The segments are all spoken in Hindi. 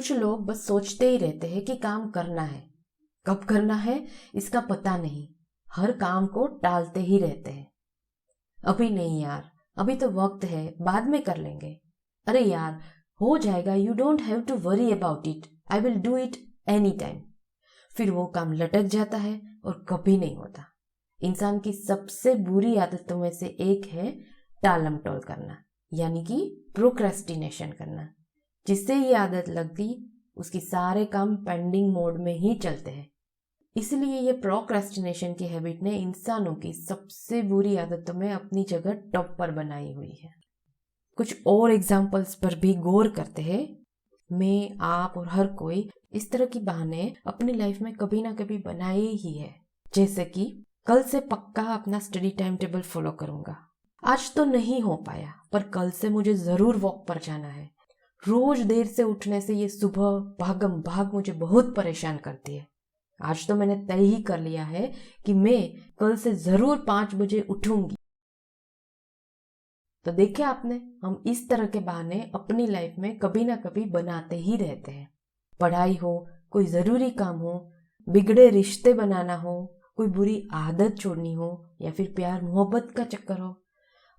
कुछ लोग बस सोचते ही रहते हैं कि काम करना है, कब करना है इसका पता नहीं, हर काम को टालते ही रहते हैं। अभी नहीं यार, अभी तो वक्त है, बाद में कर लेंगे। अरे यार हो जाएगा, you don't have to worry about it, I will do it any time. फिर वो काम लटक जाता है और कभी नहीं होता। इंसान की सबसे बुरी आदतों में से एक है टालम टोल करना, यानी कि प्रोक्रेस्टिनेशन करना। जिससे ये आदत लगती उसकी सारे काम पेंडिंग मोड में ही चलते हैं। इसलिए ये प्रोक्रेस्टिनेशन की हैबिट ने इंसानों की सबसे बुरी आदतों में अपनी जगह टॉप पर बनाई हुई है। कुछ और एग्जाम्पल्स पर भी गौर करते हैं। मैं, आप और हर कोई इस तरह की बहाने अपनी लाइफ में कभी ना कभी बनाए ही है। जैसे कि कल से पक्का अपना स्टडी टाइम टेबल फॉलो करूंगा, आज तो नहीं हो पाया पर कल से मुझे जरूर वॉक पर जाना है। रोज देर से उठने से ये सुबह भागम भाग मुझे बहुत परेशान करती है। आज तो मैंने तय ही कर लिया है कि मैं कल से जरूर 5 बजे उठूंगी। तो देखिए आपने, हम इस तरह के बहाने अपनी लाइफ में कभी ना कभी बनाते ही रहते हैं। पढ़ाई हो, कोई जरूरी काम हो, बिगड़े रिश्ते बनाना हो, कोई बुरी आदत छोड़नी हो या फिर प्यार मोहब्बत का चक्कर हो।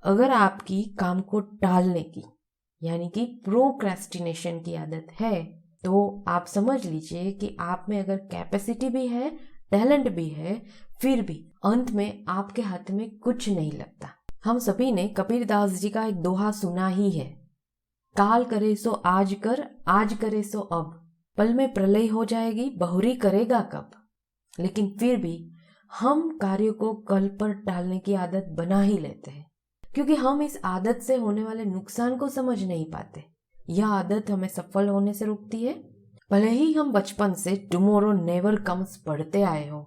अगर आपकी काम को टालने की यानी कि प्रोक्रेस्टिनेशन की आदत है तो आप समझ लीजिए कि आप में अगर कैपेसिटी भी है, टैलेंट भी है, फिर भी अंत में आपके हाथ में कुछ नहीं लगता। हम सभी ने कबीरदास जी का एक दोहा सुना ही है, काल करे सो आज कर, आज करे सो अब, पल में प्रलय हो जाएगी, बहुरी करेगा कब। लेकिन फिर भी हम कार्य को कल पर टालने की आदत बना ही लेते हैं, क्योंकि हम इस आदत से होने वाले नुकसान को समझ नहीं पाते। यह आदत हमें सफल होने से रोकती है। भले ही हम बचपन से टुमारो नेवर कम्स पढ़ते आए हो,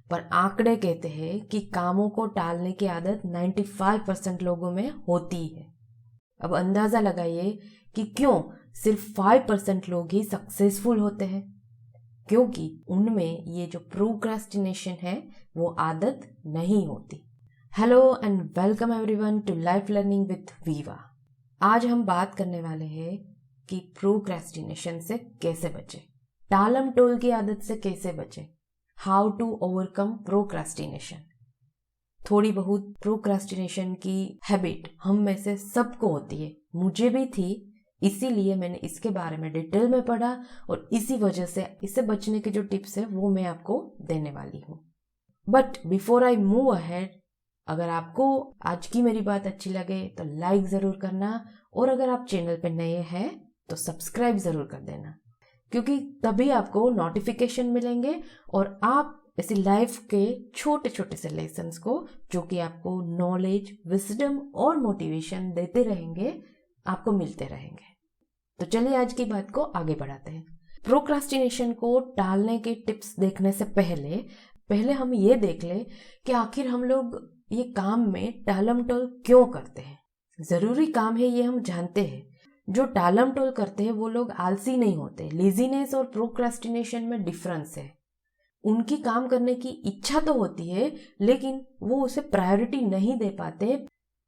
पर आंकड़े कहते हैं कि कामों को टालने की आदत 95% लोगों में होती है। अब अंदाजा लगाइए कि क्यों सिर्फ 5% लोग ही सक्सेसफुल होते हैं, क्योंकि उनमें ये जो प्रोक्रेस्टिनेशन है वो आदत नहीं होती। Hello and welcome everyone to life learning with Viva. आज हम बात करने वाले हैं कि प्रोक्रेस्टिनेशन से कैसे बचे, टालम टोल की आदत से कैसे बचे, हाउ टू ओवरकम प्रोक्रेस्टिनेशन। थोड़ी बहुत प्रोक्रेस्टिनेशन की हैबिट हम में से सबको होती है, मुझे भी थी। इसीलिए मैंने इसके बारे में डिटेल में पढ़ा और इसी वजह से इससे बचने के जो टिप्स है वो मैं आपको देने वाली हूँ। But before I move ahead, अगर आपको आज की मेरी बात अच्छी लगे तो लाइक ज़रूर करना, और अगर आप चैनल पे नए हैं तो सब्सक्राइब ज़रूर कर देना, क्योंकि तभी आपको नोटिफिकेशन मिलेंगे और आप ऐसी लाइफ के छोटे छोटे से लेसन्स को जो कि आपको नॉलेज, विजडम और मोटिवेशन देते रहेंगे, आपको मिलते रहेंगे। तो चलिए आज की बात को आगे बढ़ाते हैं। प्रोक्रास्टिनेशन को टालने के टिप्स देखने से पहले हम ये देख ले कि आखिर हम लोग ये काम में टालम टोल क्यों करते हैं। जरूरी काम है ये हम जानते हैं। जो टालम टोल करते हैं वो लोग आलसी नहीं होते। लेजीनेस और प्रोक्रास्टिनेशन में डिफरेंस है। उनकी काम करने की इच्छा तो होती है लेकिन वो उसे प्रायोरिटी नहीं दे पाते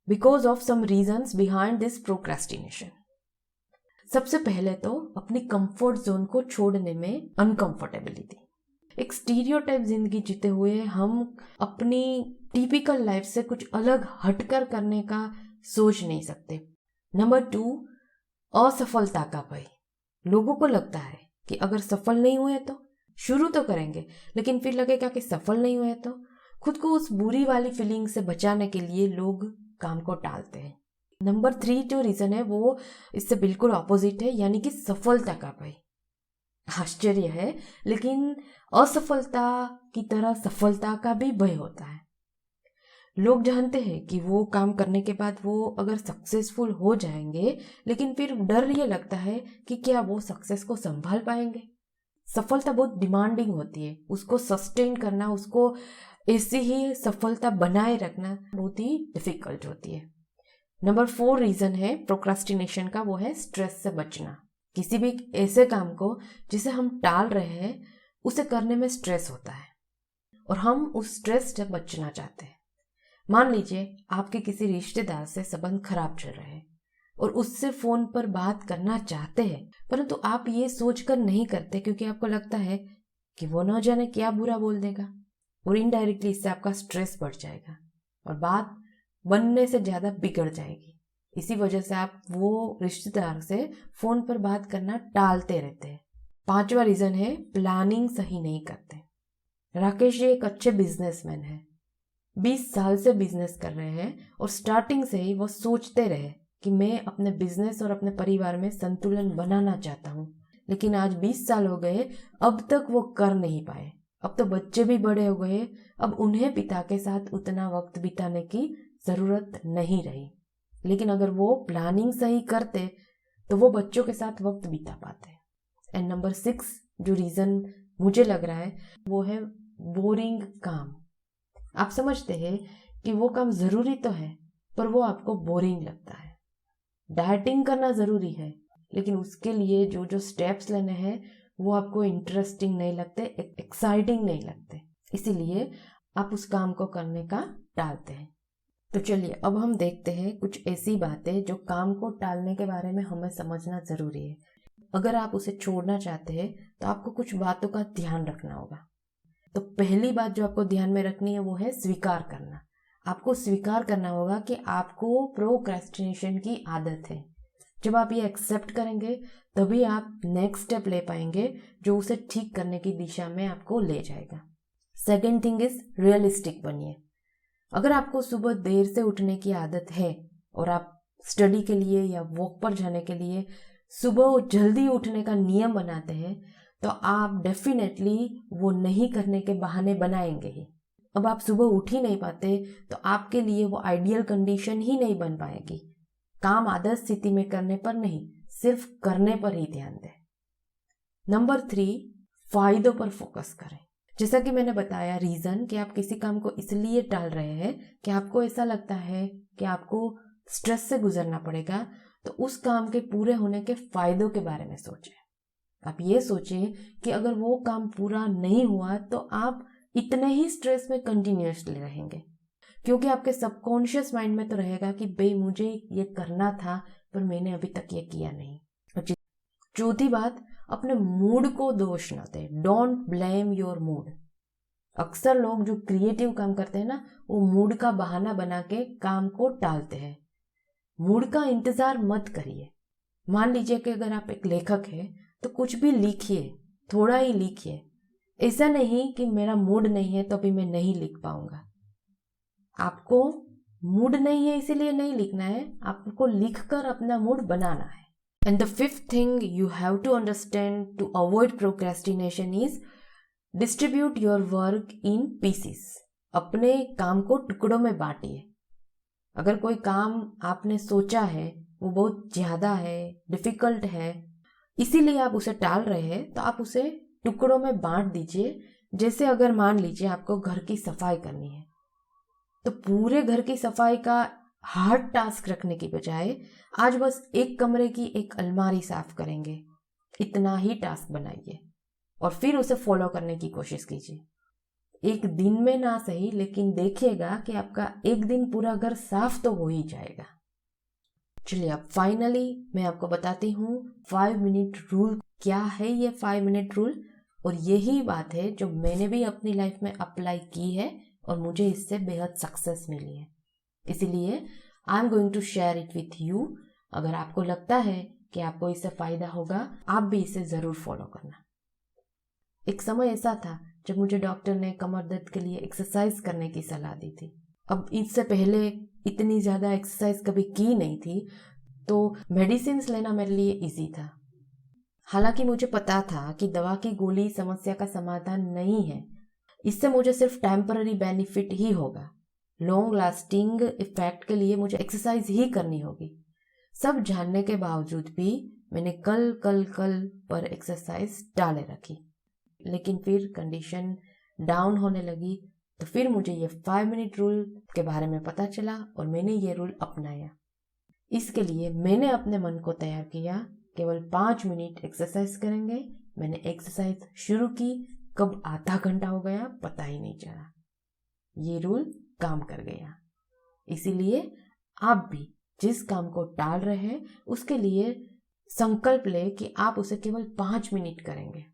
because of some reasons behind this procrastination. सबसे पहले तो अपनी कंफर्ट जोन को छोड़ने में अनकंफर्टेबिलिटी। एक स्टीरियोटाइप जिंदगी जीते हुए हम अपनी टिपिकल लाइफ से कुछ अलग हटकर करने का सोच नहीं सकते। नंबर 2, असफलता का भय। लोगों को लगता है कि अगर सफल नहीं हुए तो शुरू तो करेंगे, लेकिन फिर लगेगा कि सफल नहीं हुए तो खुद को उस बुरी वाली फीलिंग से बचाने के लिए लोग काम को टालते हैं। नंबर 3 जो रीजन है वो इससे बिल्कुल ऑपोजिट है, यानी कि सफलता का भय। आश्चर्य है लेकिन असफलता की तरह सफलता का भी भय होता है। लोग जानते हैं कि वो काम करने के बाद वो अगर सक्सेसफुल हो जाएंगे, लेकिन फिर डर ये लगता है कि क्या वो सक्सेस को संभाल पाएंगे। सफलता बहुत डिमांडिंग होती है, उसको सस्टेन करना, उसको ऐसी ही सफलता बनाए रखना बहुत ही डिफिकल्ट होती है। नंबर 4 रीजन है प्रोक्रास्टिनेशन का, वो है स्ट्रेस से बचना। किसी भी ऐसे काम को जिसे हम टाल रहे हैं उसे करने में स्ट्रेस होता है और हम उस स्ट्रेस से बचना चाहते हैं। मान लीजिए आपके किसी रिश्तेदार से संबंध खराब चल रहे हैं, और उससे फोन पर बात करना चाहते हैं, परंतु आप ये सोचकर नहीं करते क्योंकि आपको लगता है कि वो न जाने क्या बुरा बोल देगा, और इनडायरेक्टली इससे आपका स्ट्रेस बढ़ जाएगा और बात बनने से ज़्यादा बिगड़ जाएगी। इसी वजह से आप वो रिश्तेदार से फोन पर बात करना टालते रहते हैं। 5वां रीज़न है प्लानिंग सही नहीं करते। राकेश जी एक अच्छे बिजनेसमैन हैं, 20 साल से बिजनेस कर रहे हैं और स्टार्टिंग से ही वो सोचते रहे कि मैं अपने बिजनेस और अपने परिवार में संतुलन बनाना चाहता हूँ, लेकिन आज 20 साल हो गए, अब तक वो कर नहीं पाए। अब तो बच्चे भी बड़े हो गए, अब उन्हें पिता के साथ उतना वक्त बिताने की ज़रूरत नहीं रही। लेकिन अगर वो प्लानिंग सही करते तो वो बच्चों के साथ वक्त बिता पाते। एंड नंबर 6 जो रीज़न मुझे लग रहा है वो है बोरिंग काम। आप समझते हैं कि वो काम ज़रूरी तो है पर वो आपको बोरिंग लगता है। डाइटिंग करना ज़रूरी है, लेकिन उसके लिए जो जो स्टेप्स लेने हैं वो आपको इंटरेस्टिंग नहीं लगते, एक्साइटिंग नहीं लगते, इसीलिए आप उस काम को करने का टालते हैं। तो चलिए अब हम देखते हैं कुछ ऐसी बातें जो काम को टालने के बारे में हमें समझना ज़रूरी है। अगर आप उसे छोड़ना चाहते हैं तो आपको कुछ बातों का ध्यान रखना होगा। तो पहली बात जो आपको ध्यान में रखनी है वो है स्वीकार करना। आपको स्वीकार करना होगा कि आपको प्रोक्रेस्टिनेशन की आदत है। जब आप ये एक्सेप्ट करेंगे तभी आप नेक्स्ट स्टेप ले पाएंगे जो उसे ठीक करने की दिशा में आपको ले जाएगा। सेकेंड थिंग इज रियलिस्टिक बनिए। अगर आपको सुबह देर से उठने की आदत है और आप स्टडी के लिए या वॉक पर जाने के लिए सुबह जल्दी उठने का नियम बनाते हैं तो आप डेफिनेटली वो नहीं करने के बहाने बनाएंगे ही। अब आप सुबह उठ ही नहीं पाते तो आपके लिए वो आइडियल कंडीशन ही नहीं बन पाएगी। काम आदर्श स्थिति में करने पर नहीं, सिर्फ करने पर ही ध्यान दें। नंबर 3, फायदों पर फोकस करें। जैसा कि मैंने बताया रीजन कि आप किसी काम को इसलिए टाल रहे हैं कि आपको ऐसा लगता है कि आपको स्ट्रेस से गुजरना पड़ेगा, तो उस काम के पूरे होने के फायदों के बारे में सोचें। आप ये सोचें कि अगर वो काम पूरा नहीं हुआ तो आप इतने ही स्ट्रेस में कंटिन्यूअसली रहेंगे, क्योंकि आपके सबकॉन्शियस माइंड में तो रहेगा कि भाई मुझे ये करना था पर मैंने अभी तक ये किया नहीं। चौथी बात, अपने मूड को दोष ना दें। Don't blame your mood. अक्सर लोग जो क्रिएटिव काम करते हैं ना, वो मूड का बहाना बना के काम को टालते हैं। मूड का इंतजार मत करिए। मान लीजिए कि अगर आप एक लेखक हैं तो कुछ भी लिखिए, थोड़ा ही लिखिए। ऐसा नहीं कि मेरा मूड नहीं है तो अभी मैं नहीं लिख पाऊंगा। आपको मूड नहीं है इसीलिए नहीं लिखना है, आपको लिखकर अपना मूड बनाना है। And the fifth thing you have to understand to avoid procrastination is distribute your work in pieces. अपने काम को टुकड़ों में बांटिए। अगर कोई काम आपने सोचा है वो बहुत ज़्यादा है, डिफ़िकल्ट है, इसीलिए आप उसे टाल रहे हैं, तो आप उसे टुकड़ों में बांट दीजिए। जैसे अगर मान लीजिए आपको घर की सफाई करनी है तो पूरे घर की सफाई का हार्ड टास्क रखने की बजाय आज बस एक कमरे की एक अलमारी साफ करेंगे, इतना ही टास्क बनाइए और फिर उसे फॉलो करने की कोशिश कीजिए। एक दिन में ना सही, लेकिन देखिएगा कि आपका एक दिन पूरा घर साफ तो हो ही जाएगा। चलिए अब फाइनली मैं आपको बताती हूँ 5 मिनट रूल क्या है। ये 5 मिनट रूल, और यही बात है जो मैंने भी अपनी लाइफ में अप्लाई की है और मुझे इससे बेहद सक्सेस मिली है, इसीलिए I am going to share it with you. अगर आपको लगता है कि आपको इससे फायदा होगा, आप भी इसे ज़रूर फॉलो करना। एक समय ऐसा था जब मुझे डॉक्टर ने कमर दर्द के लिए एक्सरसाइज करने की सलाह दी थी। अब इससे पहले इतनी ज़्यादा एक्सरसाइज कभी की नहीं थी, तो मेडिसिन लेना मेरे लिए इजी था। हालांकि मुझे पता था कि दवा की गोली समस्या का समाधान नहीं है, इससे मुझे सिर्फ टेम्पररी बेनिफिट ही होगा। लॉन्ग लास्टिंग इफेक्ट के लिए मुझे एक्सरसाइज ही करनी होगी। सब जानने के बावजूद भी मैंने कल पर एक्सरसाइज टाले रखी, लेकिन फिर कंडीशन डाउन होने लगी तो फिर मुझे ये 5 मिनट रूल के बारे में पता चला और मैंने ये रूल अपनाया। इसके लिए मैंने अपने मन को तैयार किया, केवल 5 मिनट एक्सरसाइज करेंगे। मैंने एक्सरसाइज शुरू की, कब आधा घंटा हो गया पता ही नहीं चला। ये रूल काम कर गया, इसीलिए आप भी जिस काम को टाल रहे हैं उसके लिए संकल्प ले कि आप उसे केवल 5 मिनट करेंगे।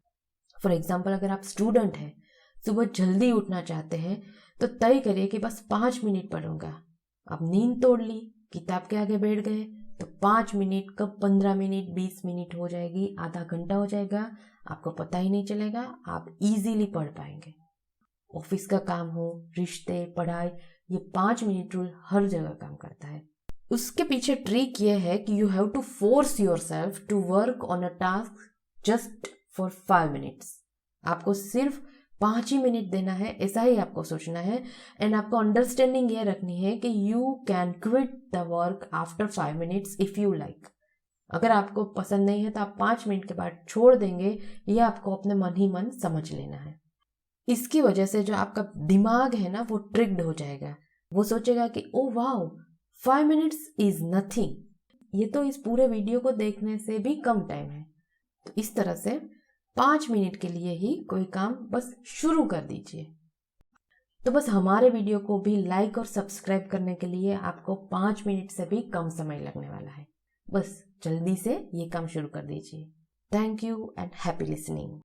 फॉर एग्जाम्पल, अगर आप स्टूडेंट हैं, सुबह जल्दी उठना चाहते हैं, तो तय करिए कि बस 5 मिनट पढ़ूंगा। आप नींद तोड़ ली, किताब के आगे बैठ गए, तो 5 मिनट कब 15 मिनट 20 मिनट हो जाएगी, आधा घंटा हो जाएगा, आपको पता ही नहीं चलेगा, आप इजीली पढ़ पाएंगे। ऑफिस का काम हो, रिश्ते, पढ़ाई, ये 5 मिनट रूल हर जगह काम करता है। उसके पीछे ट्रिक ये है कि you have to force yourself to work on a task just for 5 minutes. आपको सिर्फ 5 ही मिनट देना है, ऐसा ही आपको सोचना है। एंड आपको अंडरस्टैंडिंग ये रखनी है कि you can quit the work after 5 minutes if you like. अगर आपको पसंद नहीं है तो आप 5 मिनट के बाद छोड़ देंगे, ये आपको अपने मन ही मन समझ लेना है। इसकी वजह से जो आपका दिमाग है ना, वो ट्रिक्ड हो जाएगा। वो सोचेगा कि oh wow, 5 minutes is nothing, ये तो इस पूरे वीडियो को देखने से भी कम टाइम है। तो इस तरह से 5 मिनट के लिए ही कोई काम बस शुरू कर दीजिए। तो बस हमारे वीडियो को भी लाइक और सब्सक्राइब करने के लिए आपको 5 मिनट से भी कम समय लगने वाला है। बस जल्दी से ये काम शुरू कर दीजिए। Thank you and happy listening.